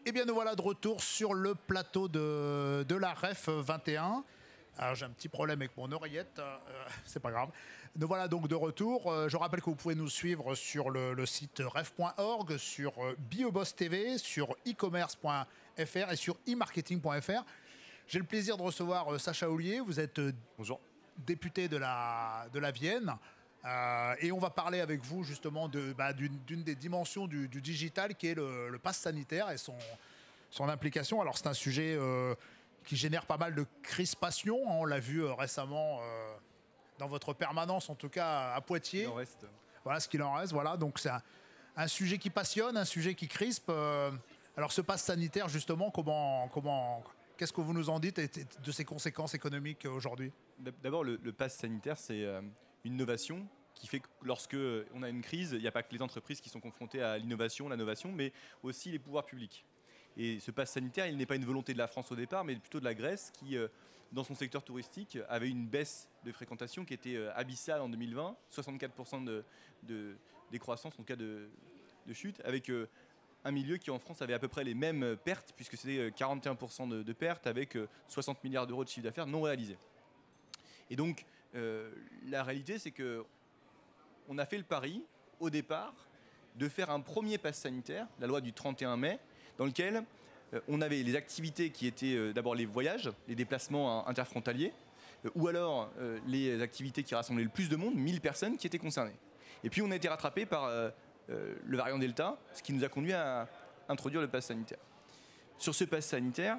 Eh bien, nous voilà de retour sur le plateau de la REF 21. Alors, j'ai un petit problème avec mon oreillette, c'est pas grave. Nous voilà donc de retour. Je rappelle que vous pouvez nous suivre sur le site ref.org, sur Bioboss TV, sur e-commerce.fr et sur e-marketing.fr. J'ai le plaisir de recevoir Sacha Houlier. Vous êtes Bonjour. député de la Vienne. Et on va parler avec vous justement d'une des dimensions du digital qui est le pass sanitaire et son implication. Alors c'est un sujet qui génère pas mal de crispation, hein. On l'a vu récemment dans votre permanence, en tout cas à Poitiers. Il en reste. Voilà ce qu'il en reste. Voilà. Donc c'est un sujet qui passionne, un sujet qui crispe. Alors ce pass sanitaire justement, qu'est-ce que vous nous en dites de ses conséquences économiques aujourd'hui? D'abord, le pass sanitaire, c'est une innovation qui fait que lorsque on a une crise, il n'y a pas que les entreprises qui sont confrontées à l'innovation, mais aussi les pouvoirs publics. Et ce pass sanitaire, il n'est pas une volonté de la France au départ, mais plutôt de la Grèce qui, dans son secteur touristique, avait une baisse de fréquentation qui était abyssale en 2020, 64% de décroissance, en tout cas de chute, avec un milieu qui en France avait à peu près les mêmes pertes, puisque c'était 41% de pertes, avec 60 milliards d'euros de chiffre d'affaires non réalisés. Et donc, la réalité, c'est qu'on a fait le pari, au départ, de faire un premier pass sanitaire, la loi du 31 mai, dans lequel on avait les activités qui étaient d'abord les voyages, les déplacements interfrontaliers, ou alors les activités qui rassemblaient le plus de monde, 1000 personnes qui étaient concernées. Et puis on a été rattrapé par le variant Delta, ce qui nous a conduit à introduire le pass sanitaire. Sur ce pass sanitaire,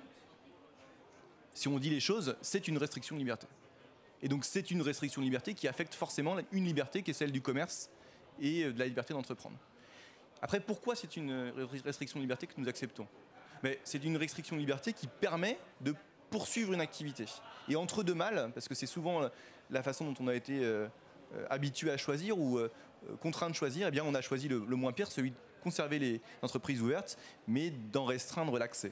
si on dit les choses, c'est une restriction de liberté. Et donc c'est une restriction de liberté qui affecte forcément une liberté qui est celle du commerce et de la liberté d'entreprendre. Après, pourquoi c'est une restriction de liberté que nous acceptons? Mais c'est une restriction de liberté qui permet de poursuivre une activité. Et entre deux mâles, parce que c'est souvent la façon dont on a été habitué à choisir ou contraint de choisir, eh bien on a choisi le moins pire, celui de conserver les entreprises ouvertes, mais d'en restreindre l'accès.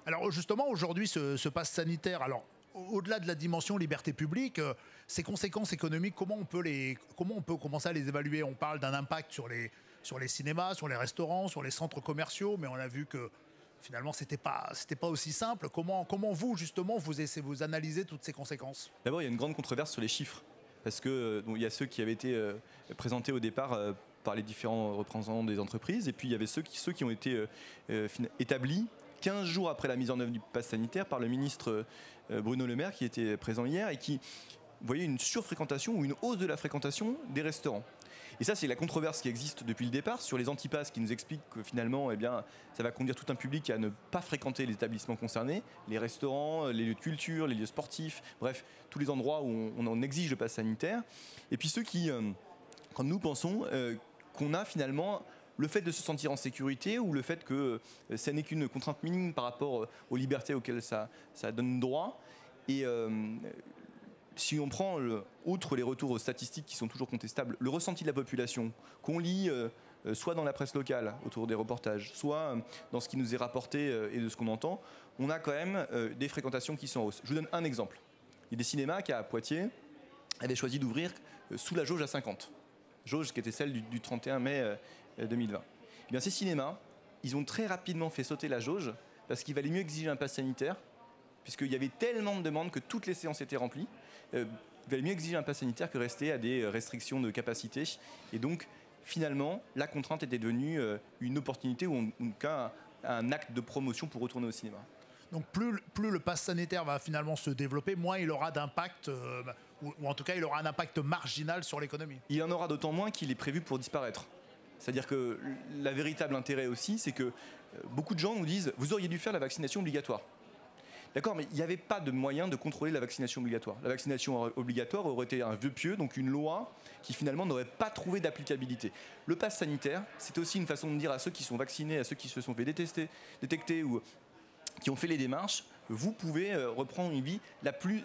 Alors justement, aujourd'hui, ce pass sanitaire, alors au-delà de la dimension liberté publique, ses conséquences économiques, comment on peut commencer à les évaluer? On parle d'un impact sur les cinémas, sur les restaurants, sur les centres commerciaux, mais on a vu que finalement c'était pas aussi simple. Comment vous justement vous analysez toutes ces conséquences? D'abord, il y a une grande controverse sur les chiffres, parce que il y a ceux qui avaient été présentés au départ par les différents représentants des entreprises, et puis il y avait ceux qui ont été établis 15 jours après la mise en œuvre du pass sanitaire par le ministre Bruno Le Maire qui était présent hier et qui voyait une surfréquentation ou une hausse de la fréquentation des restaurants. Et ça, c'est la controverse qui existe depuis le départ sur les antipasses qui nous expliquent que finalement, eh bien, ça va conduire tout un public à ne pas fréquenter les établissements concernés, les restaurants, les lieux de culture, les lieux sportifs, bref, tous les endroits où on en exige le pass sanitaire. Et puis ceux qui, comme nous, pensons qu'on a finalement le fait de se sentir en sécurité ou le fait que ça n'est qu'une contrainte minime par rapport aux libertés auxquelles ça donne droit. Et si on prend, outre les retours aux statistiques qui sont toujours contestables, le ressenti de la population, qu'on lit soit dans la presse locale autour des reportages, soit dans ce qui nous est rapporté et de ce qu'on entend, on a quand même des fréquentations qui sont en hausse. Je vous donne un exemple. Il y a des cinémas qui, à Poitiers, avaient choisi d'ouvrir sous la jauge à 50. Jauge qui était celle du 31 mai 2020. Eh bien, ces cinémas, ils ont très rapidement fait sauter la jauge parce qu'il valait mieux exiger un pass sanitaire, puisqu'il y avait tellement de demandes que toutes les séances étaient remplies. Il valait mieux exiger un pass sanitaire que rester à des restrictions de capacité. Et donc, finalement, la contrainte était devenue une opportunité ou en tout cas un acte de promotion pour retourner au cinéma. Donc plus le pass sanitaire va finalement se développer, moins il aura d'impact, ou en tout cas il aura un impact marginal sur l'économie. Il en aura d'autant moins qu'il est prévu pour disparaître. C'est-à-dire que le véritable intérêt aussi, c'est que beaucoup de gens nous disent « vous auriez dû faire la vaccination obligatoire ». D'accord, mais il n'y avait pas de moyen de contrôler la vaccination obligatoire. La vaccination obligatoire aurait été un vœu pieux, donc une loi qui finalement n'aurait pas trouvé d'applicabilité. Le pass sanitaire, c'est aussi une façon de dire à ceux qui sont vaccinés, à ceux qui se sont fait détecter ou qui ont fait les démarches, vous pouvez reprendre une vie la plus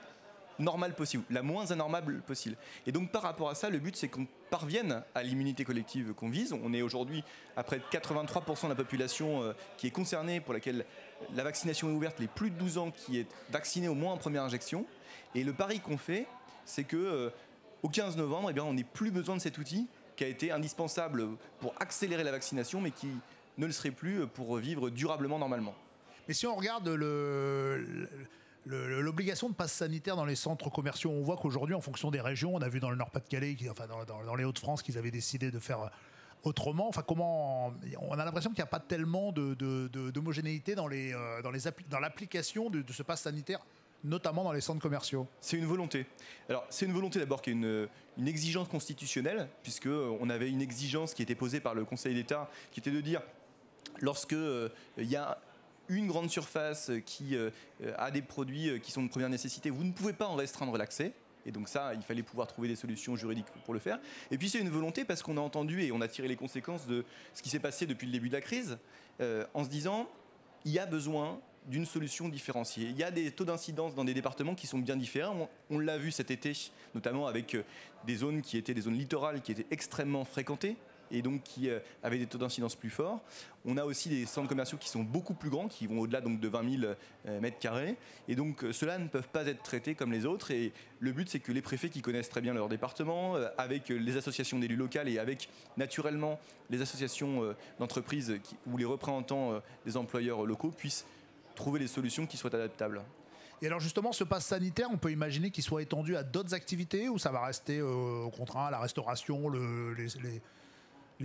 normale possible, la moins anormale possible. Et donc par rapport à ça, le but c'est qu'on parvienne à l'immunité collective qu'on vise. On est aujourd'hui à près de 83% de la population qui est concernée, pour laquelle la vaccination est ouverte, les plus de 12 ans qui est vaccinée au moins en première injection. Et le pari qu'on fait, c'est que au 15 novembre, eh bien, on n'ait plus besoin de cet outil qui a été indispensable pour accélérer la vaccination, mais qui ne le seraient plus pour vivre durablement normalement. Mais si on regarde l'obligation de passe sanitaire dans les centres commerciaux, on voit qu'aujourd'hui, en fonction des régions, on a vu dans le Nord-Pas-de-Calais, enfin dans les Hauts-de-France, qu'ils avaient décidé de faire autrement. Enfin, on a l'impression qu'il n'y a pas tellement d'homogénéité dans l'application de ce passe sanitaire, notamment dans les centres commerciaux. C'est une volonté. Alors, c'est une volonté d'abord qui est une exigence constitutionnelle, puisqu'on avait une exigence qui était posée par le Conseil d'État, qui était de dire, lorsque il y a une grande surface qui a des produits qui sont de première nécessité, vous ne pouvez pas en restreindre l'accès. Et donc ça, il fallait pouvoir trouver des solutions juridiques pour le faire. Et puis c'est une volonté parce qu'on a entendu et on a tiré les conséquences de ce qui s'est passé depuis le début de la crise, en se disant, il y a besoin d'une solution différenciée. Il y a des taux d'incidence dans des départements qui sont bien différents. On l'a vu cet été, notamment avec des zones qui étaient des zones littorales qui étaient extrêmement fréquentées et donc qui avaient des taux d'incidence plus forts. On a aussi des centres commerciaux qui sont beaucoup plus grands, qui vont au-delà donc de 20 000 mètres carrés. Et donc ceux-là ne peuvent pas être traités comme les autres. Et le but, c'est que les préfets qui connaissent très bien leur département, avec les associations d'élus locaux et avec naturellement les associations d'entreprises ou les représentants des employeurs locaux puissent trouver les solutions qui soient adaptables. Et alors justement, ce pass sanitaire, on peut imaginer qu'il soit étendu à d'autres activités ou ça va rester contraint à la restauration, les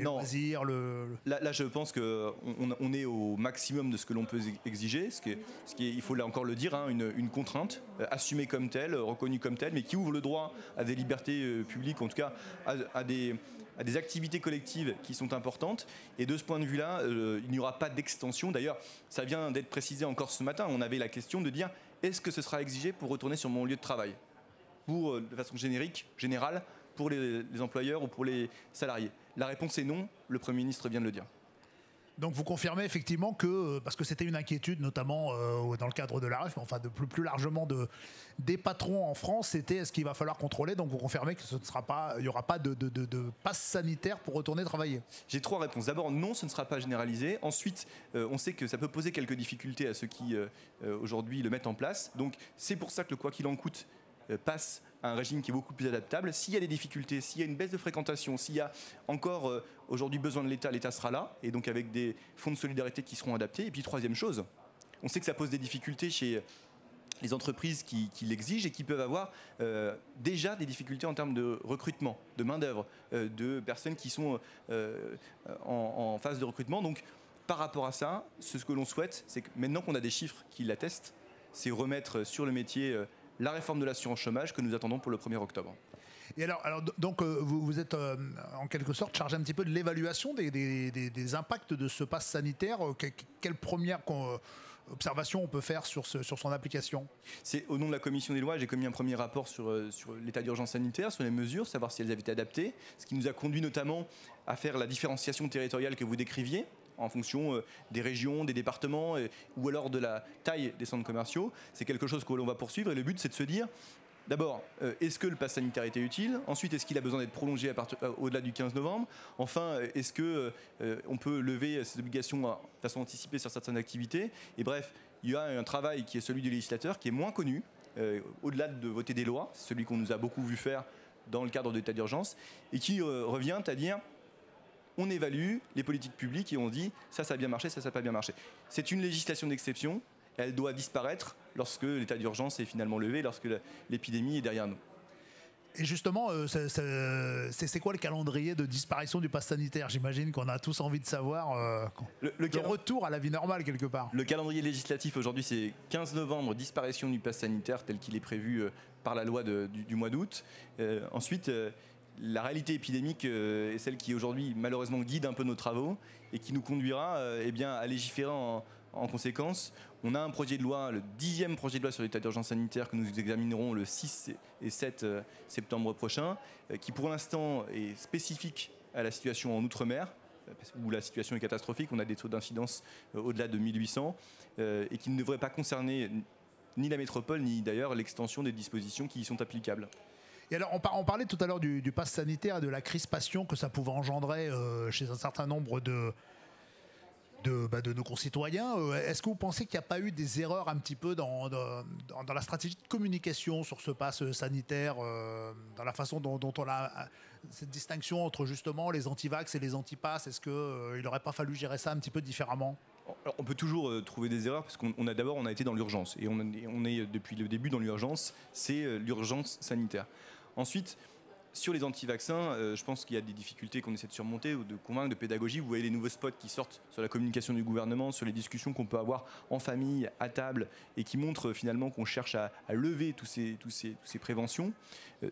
loisirs Là, je pense qu'on est au maximum de ce que l'on peut exiger, il faut là encore le dire, hein, une contrainte assumée comme telle, reconnue comme telle, mais qui ouvre le droit à des libertés publiques, en tout cas à des activités collectives qui sont importantes. Et de ce point de vue-là, il n'y aura pas d'extension. D'ailleurs, ça vient d'être précisé encore ce matin. On avait la question de dire, est-ce que ce sera exigé pour retourner sur mon lieu de travail, de façon générale, pour les employeurs ou pour les salariés? La réponse est non, le Premier ministre vient de le dire. Donc vous confirmez effectivement que, parce que c'était une inquiétude notamment dans le cadre de l'AREF, mais enfin de plus largement des patrons en France, c'était est-ce qu'il va falloir contrôler, donc vous confirmez que il n'y aura pas de passe sanitaire pour retourner travailler? J'ai 3 réponses. D'abord, non, ce ne sera pas généralisé. Ensuite, on sait que ça peut poser quelques difficultés à ceux qui aujourd'hui le mettent en place. Donc c'est pour ça que le quoi qu'il en coûte passe à un régime qui est beaucoup plus adaptable. S'il y a des difficultés, s'il y a une baisse de fréquentation, s'il y a encore aujourd'hui besoin de l'État, l'État sera là, et donc avec des fonds de solidarité qui seront adaptés. Et puis troisième chose, on sait que ça pose des difficultés chez les entreprises qui l'exigent et qui peuvent avoir déjà des difficultés en termes de recrutement, de main-d'œuvre, de personnes qui sont en phase de recrutement. Donc par rapport à ça, ce que l'on souhaite, c'est que maintenant qu'on a des chiffres qui l'attestent, c'est remettre sur le métier la réforme de l'assurance chômage que nous attendons pour le 1er octobre. Et alors donc vous êtes en quelque sorte chargé un petit peu de l'évaluation des impacts de ce pass sanitaire. Quelle première observation on peut faire sur son application? C'est au nom de la commission des lois, j'ai commis un premier rapport sur l'état d'urgence sanitaire, sur les mesures, savoir si elles avaient été adaptées, ce qui nous a conduit notamment à faire la différenciation territoriale que vous décriviez, en fonction des régions, des départements ou alors de la taille des centres commerciaux. C'est quelque chose que l'on va poursuivre et le but c'est de se dire, d'abord, est-ce que le pass sanitaire était utile? Ensuite, est-ce qu'il a besoin d'être prolongé au-delà du 15 novembre? Enfin, est-ce qu'on peut lever ces obligations de façon anticipée sur certaines activités? Et bref, il y a un travail qui est celui du législateur qui est moins connu, au-delà de voter des lois, c'est celui qu'on nous a beaucoup vu faire dans le cadre de l'état d'urgence, et qui revient à dire on évalue les politiques publiques et on dit ça a bien marché, ça n'a pas bien marché. C'est une législation d'exception, elle doit disparaître lorsque l'état d'urgence est finalement levé, lorsque l'épidémie est derrière nous. Et justement, c'est quoi le calendrier de disparition du pass sanitaire? J'imagine qu'on a tous envie de savoir le retour à la vie normale quelque part. Le calendrier législatif aujourd'hui, c'est 15 novembre, disparition du pass sanitaire tel qu'il est prévu par la loi du mois d'août. Ensuite, la réalité épidémique est celle qui aujourd'hui malheureusement guide un peu nos travaux et qui nous conduira à légiférer en conséquence. On a un projet de loi, le 10e projet de loi sur l'état d'urgence sanitaire que nous examinerons le 6 et 7 septembre prochain, qui pour l'instant est spécifique à la situation en Outre-mer, où la situation est catastrophique, on a des taux d'incidence au-delà de 1800, et qui ne devrait pas concerner ni la métropole, ni d'ailleurs l'extension des dispositions qui y sont applicables. Et alors, on parlait tout à l'heure du pass sanitaire et de la crispation que ça pouvait engendrer chez un certain nombre de nos concitoyens. Est-ce que vous pensez qu'il n'y a pas eu des erreurs un petit peu dans la stratégie de communication sur ce pass sanitaire, dans la façon dont on a cette distinction entre justement les anti-vax et les anti-pass? Est-ce qu'il n'aurait pas fallu gérer ça un petit peu différemment? Alors, on peut toujours trouver des erreurs parce qu'on a été dans l'urgence et on est depuis le début dans l'urgence, c'est l'urgence sanitaire. Ensuite, sur les anti-vaccins, je pense qu'il y a des difficultés qu'on essaie de surmonter ou de convaincre, de pédagogie. Vous voyez les nouveaux spots qui sortent sur la communication du gouvernement, sur les discussions qu'on peut avoir en famille, à table, et qui montrent finalement qu'on cherche à lever toutes ces préventions.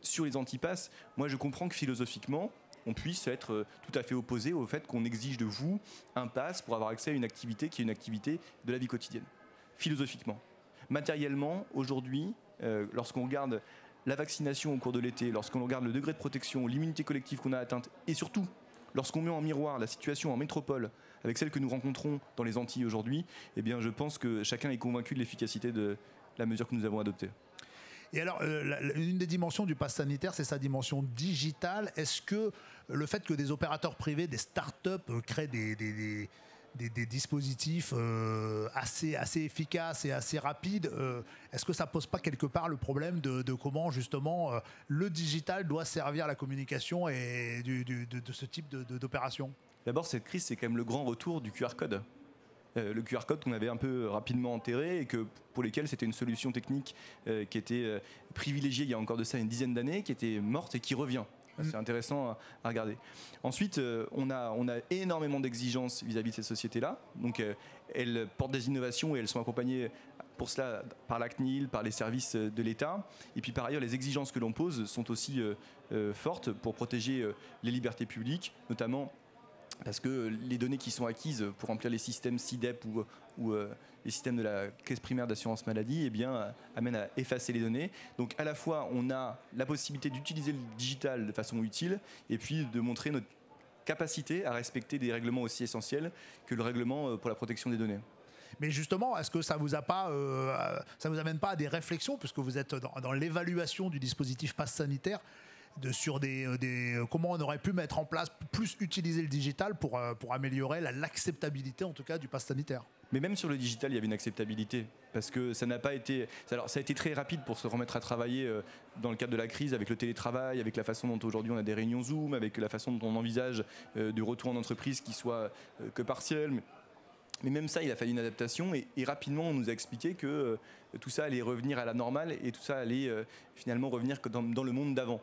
Sur les antipasses, moi je comprends que philosophiquement, on puisse être tout à fait opposé au fait qu'on exige de vous un pass pour avoir accès à une activité qui est une activité de la vie quotidienne. Philosophiquement. Matériellement, aujourd'hui, lorsqu'on regarde la vaccination au cours de l'été, lorsqu'on regarde le degré de protection, l'immunité collective qu'on a atteinte, et surtout, lorsqu'on met en miroir la situation en métropole avec celle que nous rencontrons dans les Antilles aujourd'hui, eh bien, je pense que chacun est convaincu de l'efficacité de la mesure que nous avons adoptée. Et alors, une des dimensions du pass sanitaire, c'est sa dimension digitale. Est-ce que le fait que des opérateurs privés, des startups créent des dispositifs assez efficaces et assez rapides, est-ce que ça pose pas quelque part le problème de comment justement le digital doit servir à la communication et de ce type d'opération? D'abord, cette crise, c'est quand même le grand retour du QR code. Le QR code qu'on avait un peu rapidement enterré et pour lesquels c'était une solution technique qui était privilégiée il y a encore de ça une dizaine d'années, qui était morte et qui revient. C'est intéressant à regarder. Ensuite, on a énormément d'exigences vis-à-vis de ces sociétés-là. Donc, elles portent des innovations et elles sont accompagnées pour cela par la CNIL, par les services de l'État. Et puis, par ailleurs, les exigences que l'on pose sont aussi fortes pour protéger les libertés publiques, notamment parce que les données qui sont acquises pour remplir les systèmes SIDEP ou les systèmes de la caisse primaire d'assurance maladie, eh bien, amènent à effacer les données. Donc à la fois, on a la possibilité d'utiliser le digital de façon utile et puis de montrer notre capacité à respecter des règlements aussi essentiels que le règlement pour la protection des données. Mais justement, est-ce que ça vous amène pas à des réflexions, puisque vous êtes dans l'évaluation du dispositif pass sanitaire, sur comment on aurait pu mettre en place, plus utiliser le digital pour améliorer l'acceptabilité en tout cas du pass sanitaire? Mais même sur le digital, il y avait une acceptabilité parce que ça n'a pas été. Alors, ça a été très rapide pour se remettre à travailler dans le cadre de la crise avec le télétravail, avec la façon dont aujourd'hui on a des réunions Zoom, avec la façon dont on envisage du retour en entreprise qui soit que partiel. Mais même ça, il a fallu une adaptation et rapidement on nous a expliqué que tout ça allait revenir à la normale et tout ça allait finalement revenir dans le monde d'avant.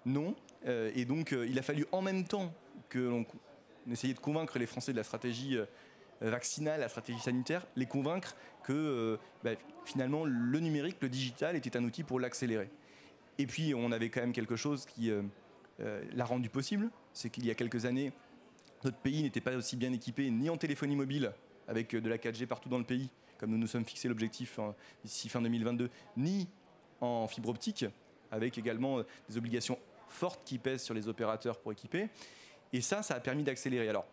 Non, et donc il a fallu en même temps que l'on essayait de convaincre les Français de la stratégie vaccinale, la stratégie sanitaire, les convaincre que finalement le numérique, le digital était un outil pour l'accélérer. Et puis on avait quand même quelque chose qui l'a rendu possible, c'est qu'il y a quelques années, notre pays n'était pas aussi bien équipé ni en téléphonie mobile, avec de la 4G partout dans le pays, comme nous nous sommes fixé l'objectif d'ici fin 2022, ni en fibre optique, avec également des obligations fortes qui pèsent sur les opérateurs pour équiper. Et ça a permis d'accélérer. Alors,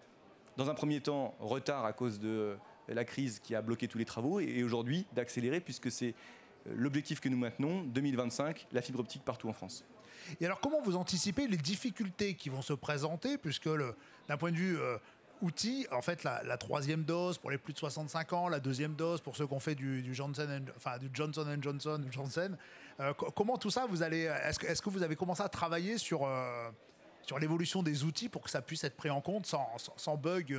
dans un premier temps, retard à cause de la crise qui a bloqué tous les travaux, et aujourd'hui, d'accélérer, puisque c'est l'objectif que nous maintenons, 2025, la fibre optique partout en France. Et alors, comment vous anticipez les difficultés qui vont se présenter, puisque d'un point de vue outil, en fait, la troisième dose pour les plus de 65 ans, la deuxième dose pour ceux qui ont fait du Johnson & Johnson, comment tout ça, est-ce que vous avez commencé à travailler sur l'évolution des outils pour que ça puisse être pris en compte sans bug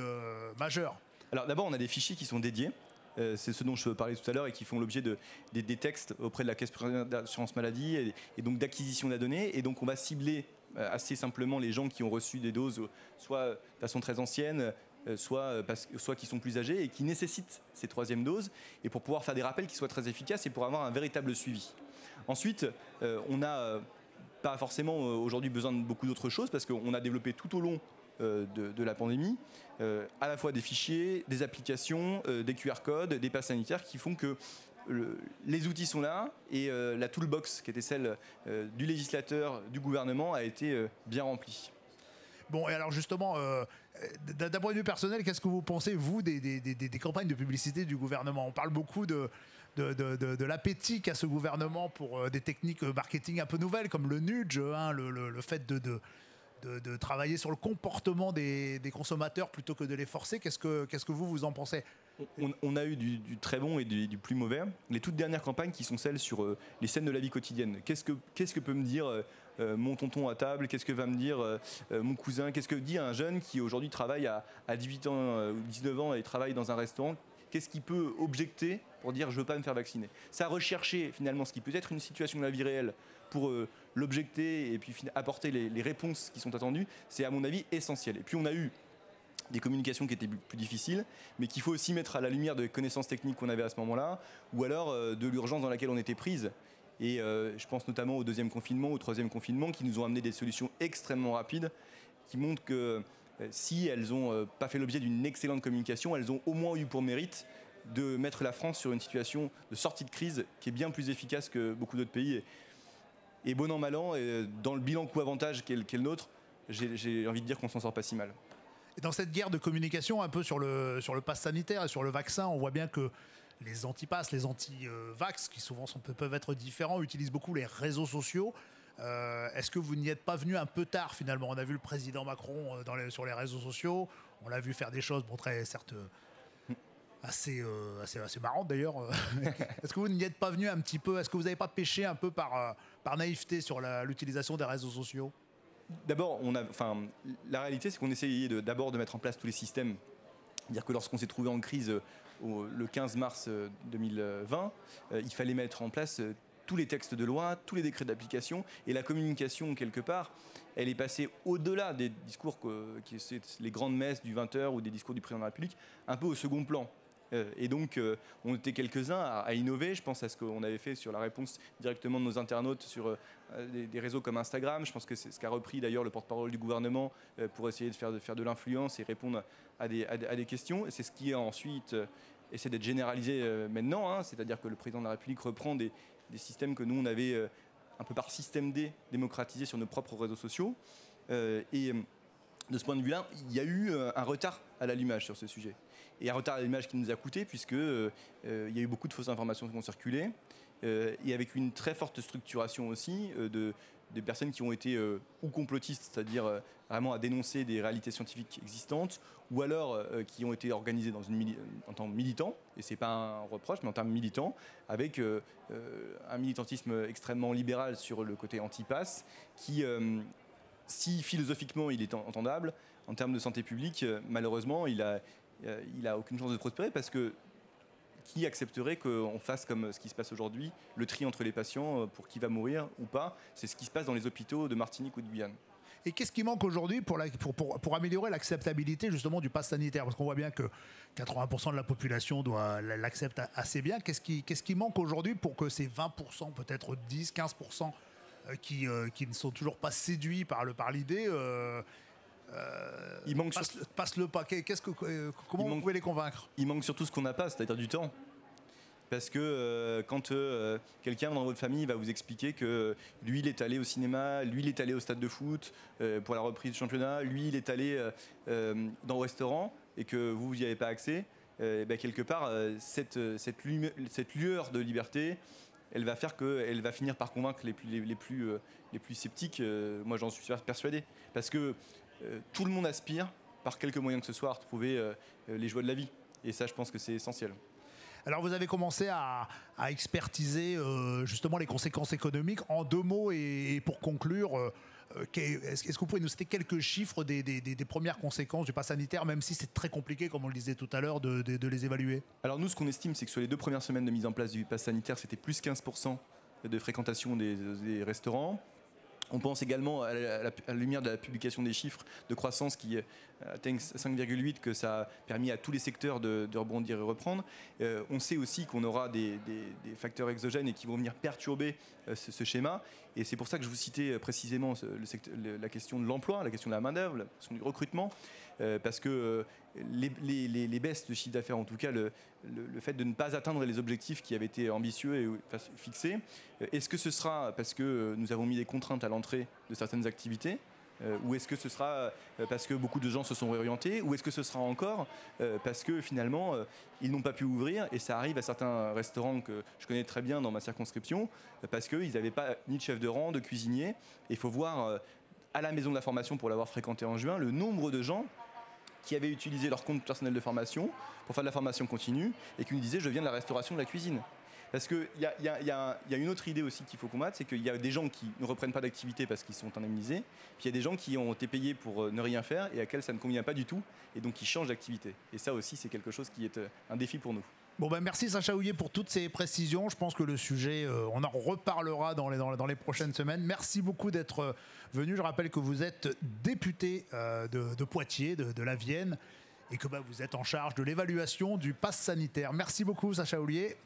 majeur? Alors d'abord, on a des fichiers qui sont dédiés. C'est ce dont je parlais tout à l'heure et qui font l'objet des textes auprès de la caisse primaire d'assurance maladie et donc d'acquisition de la donnée. Et donc on va cibler assez simplement les gens qui ont reçu des doses soit de façon très ancienne, soit qui sont plus âgés et qui nécessitent ces troisièmes doses, et pour pouvoir faire des rappels qui soient très efficaces et pour avoir un véritable suivi. Ensuite, on n'a pas forcément aujourd'hui besoin de beaucoup d'autres choses parce qu'on a développé tout au long de la pandémie à la fois des fichiers, des applications, des QR codes, des passes sanitaires qui font que les outils sont là et la toolbox qui était celle du législateur, du gouvernement a été bien remplie. Bon, et alors justement, d'un point de vue personnel, qu'est-ce que vous pensez, vous, des campagnes de publicité du gouvernement? On parle beaucoup de l'appétit qu'a ce gouvernement pour des techniques marketing un peu nouvelles, comme le nudge, le fait de travailler sur le comportement des consommateurs plutôt que de les forcer. Qu'est-ce que vous en pensez? On a eu du très bon et du plus mauvais. Les toutes dernières campagnes qui sont celles sur les scènes de la vie quotidienne. Qu'est-ce que peut me dire mon tonton à table? Qu'est-ce que va me dire mon cousin? Qu'est-ce que dit un jeune qui aujourd'hui travaille à 18 ans ou 19 ans et travaille dans un restaurant? Qu'est-ce qu'il peut objecter pour dire je ne veux pas me faire vacciner? Ça, rechercher finalement ce qui peut être une situation de la vie réelle pour l'objecter et puis apporter les réponses qui sont attendues, c'est à mon avis essentiel. Et puis on a eu des communications qui étaient plus difficiles, mais qu'il faut aussi mettre à la lumière des connaissances techniques qu'on avait à ce moment-là, ou alors de l'urgence dans laquelle on était prise. Et je pense notamment au deuxième confinement, au troisième confinement, qui nous ont amené des solutions extrêmement rapides, qui montrent que si elles n'ont pas fait l'objet d'une excellente communication, elles ont au moins eu pour mérite de mettre la France sur une situation de sortie de crise qui est bien plus efficace que beaucoup d'autres pays. Et bon an, mal an, dans le bilan coût-avantage qu'est le nôtre, j'ai envie de dire qu'on s'en sort pas si mal. Et dans cette guerre de communication un peu sur le pass sanitaire et sur le vaccin, on voit bien que les anti-pass, les anti-vax, qui souvent peuvent être différents, utilisent beaucoup les réseaux sociaux. Est-ce que vous n'y êtes pas venu un peu tard finalement? On a vu le président Macron sur les réseaux sociaux, on l'a vu faire des choses, bon, très certes assez marrantes d'ailleurs. Est-ce que vous n'y êtes pas venu un petit peu? Est-ce que vous n'avez pas péché un peu par naïveté sur l'utilisation des réseaux sociaux? D'abord, la réalité, c'est qu'on essayait d'abord de mettre en place tous les systèmes. C'est-à-dire que lorsqu'on s'est trouvé en crise le 15 mars 2020, il fallait mettre en place tous les textes de loi, tous les décrets d'application, et la communication, quelque part, elle est passée au-delà des discours, les grandes messes du 20h ou des discours du président de la République, un peu au second plan. Et donc, on était quelques-uns à innover. Je pense à ce qu'on avait fait sur la réponse directement de nos internautes sur des réseaux comme Instagram. Je pense que c'est ce qu'a repris d'ailleurs le porte-parole du gouvernement pour essayer de faire de l'influence et répondre à des questions. Et c'est ce qui ensuite essaie d'être généralisé maintenant. Hein. C'est-à-dire que le président de la République reprend des systèmes que nous, on avait un peu par système D démocratisés sur nos propres réseaux sociaux. Et de ce point de vue-là, il y a eu un retard à l'allumage sur ce sujet. Et un retard à l'image qui nous a coûté, puisque il y a eu beaucoup de fausses informations qui ont circulé, et avec une très forte structuration aussi des personnes qui ont été ou complotistes, c'est-à-dire vraiment à dénoncer des réalités scientifiques existantes, ou alors qui ont été organisées en tant que militants, et c'est pas un reproche, mais en termes militants, avec un militantisme extrêmement libéral sur le côté anti-pass, qui, si philosophiquement il est entendable, en termes de santé publique, malheureusement, il a aucune chance de prospérer, parce que qui accepterait qu'on fasse comme ce qui se passe aujourd'hui, le tri entre les patients pour qui va mourir ou pas? C'est ce qui se passe dans les hôpitaux de Martinique ou de Guyane. Et qu'est-ce qui manque aujourd'hui pour améliorer l'acceptabilité justement du pass sanitaire? Parce qu'on voit bien que 80% de la population l'accepte assez bien. Qu'est-ce qui manque aujourd'hui pour que ces 20%, peut-être 10, 15% qui ne sont toujours pas séduits par l'idée passe le paquet? Comment vous pouvez les convaincre? Il manque surtout ce qu'on n'a pas, c'est-à-dire du temps. Parce que quand quelqu'un dans votre famille va vous expliquer que lui, il est allé au cinéma, lui, il est allé au stade de foot pour la reprise du championnat, lui, il est allé dans le restaurant et que vous n'y avez pas accès, quelque part, cette lueur de liberté, elle va faire qu'elle va finir par convaincre les plus sceptiques. Moi, j'en suis persuadé. Parce que tout le monde aspire, par quelque moyen que ce soit, à retrouver les joies de la vie. Et ça, je pense que c'est essentiel. Alors vous avez commencé à expertiser justement les conséquences économiques. En 2 mots et pour conclure, est-ce que vous pouvez nous citer quelques chiffres des premières conséquences du pass sanitaire, même si c'est très compliqué, comme on le disait tout à l'heure, de les évaluer? Alors nous, ce qu'on estime, c'est que sur les 2 premières semaines de mise en place du pass sanitaire, c'était plus 15% de fréquentation des restaurants. On pense également à la lumière de la publication des chiffres de croissance qui atteignent 5,8, que ça a permis à tous les secteurs de rebondir et reprendre. On sait aussi qu'on aura des facteurs exogènes et qui vont venir perturber ce schéma. Et c'est pour ça que je vous citais précisément la question de l'emploi, la question de la main-d'œuvre, la question du recrutement. Parce que les baisses de chiffre d'affaires, en tout cas le fait de ne pas atteindre les objectifs qui avaient été ambitieux et fixés, est-ce que ce sera parce que nous avons mis des contraintes à l'entrée de certaines activités, ou est-ce que ce sera parce que beaucoup de gens se sont réorientés, ou est-ce que ce sera encore parce que finalement ils n'ont pas pu ouvrir? Et ça arrive à certains restaurants que je connais très bien dans ma circonscription, parce qu'ils n'avaient pas ni de chef de rang, de cuisinier. Et il faut voir à la maison de la formation pour l'avoir fréquenté en juin, le nombre de gens qui avaient utilisé leur compte personnel de formation pour faire de la formation continue et qui nous disaient je viens de la restauration de la cuisine. Parce qu'il y a une autre idée aussi qu'il faut combattre, c'est qu'il y a des gens qui ne reprennent pas d'activité parce qu'ils sont indemnisés, puis il y a des gens qui ont été payés pour ne rien faire et à qui ça ne convient pas du tout, et donc qui changent d'activité. Et ça aussi, c'est quelque chose qui est un défi pour nous. Bon ben merci Sacha Houillet pour toutes ces précisions. Je pense que le sujet, on en reparlera dans les prochaines semaines. Merci beaucoup d'être venu. Je rappelle que vous êtes député de Poitiers, de la Vienne, et que vous êtes en charge de l'évaluation du pass sanitaire. Merci beaucoup Sacha Houillet.